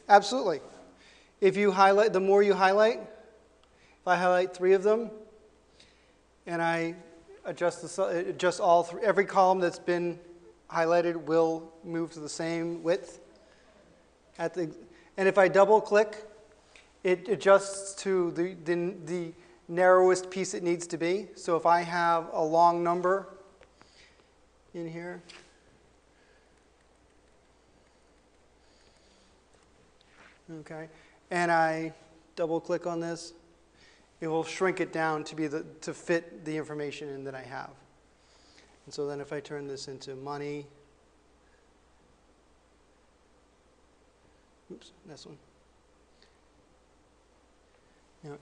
Absolutely. If you highlight, the more you highlight, if I highlight 3 of them, and I adjust all 3, every column that's been highlighted will move to the same width. And if I double click, it adjusts to the narrowest piece it needs to be. So if I have a long number in here, okay, and I double click on this, it will shrink it down to fit the information in that I have. And so then if I turn this into money, oops, this one.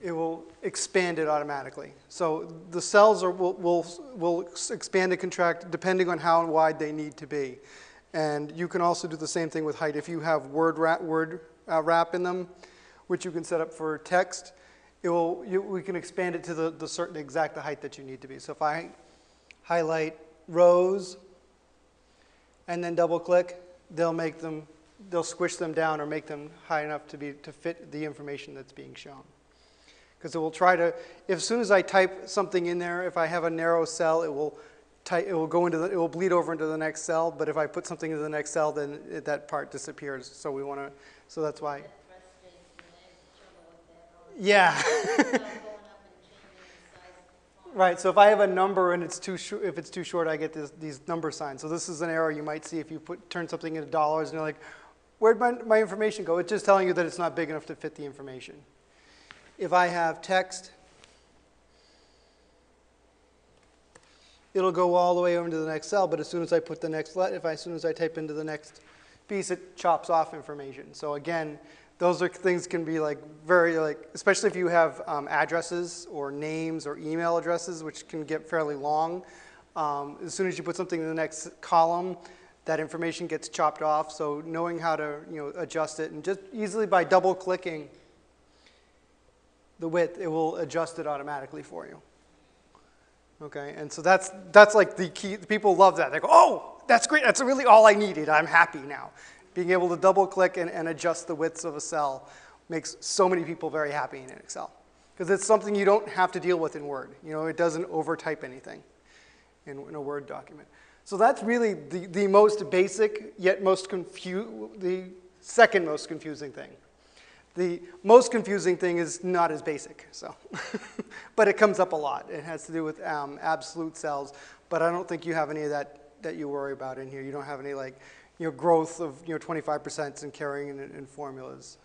It will expand it automatically. So the cells will expand and contract depending on how wide they need to be. And you can also do the same thing with height. If you have word wrap in them, which you can set up for text, we can expand it to the certain exact height that you need to be. So if I highlight rows and then double click, they'll squish them down or make them high enough to fit the information that's being shown. Because it will try to, as soon as I type something in there, if I have a narrow cell, it will bleed over into the next cell. But if I put something into the next cell, then that part disappears. So that's why. Yeah. Right. So if I have a number and if it's too short, I get these number signs. So this is an error you might see if you turn something into dollars and you're like, where'd my information go? It's just telling you that it's not big enough to fit the information. If I have text, it'll go all the way over to the next cell, but as soon as I put the next as soon as I type into the next piece, it chops off information. So again, those things can be especially if you have addresses or names or email addresses, which can get fairly long. As soon as you put something in the next column, that information gets chopped off. So knowing how to adjust it, and just easily by double clicking the width, it will adjust it automatically for you. Okay, and so that's like the key. People love that. They go, oh, that's great. That's really all I needed. I'm happy now. Being able to double click and adjust the widths of a cell makes so many people very happy in Excel. Because it's something you don't have to deal with in Word. It doesn't overtype anything in a Word document. So that's really the most basic, yet the second most confusing thing. The most confusing thing is not as basic, but it comes up a lot. It has to do with absolute cells, but I don't think you have any of that you worry about in here. You don't have any growth of 25% and carrying in formulas.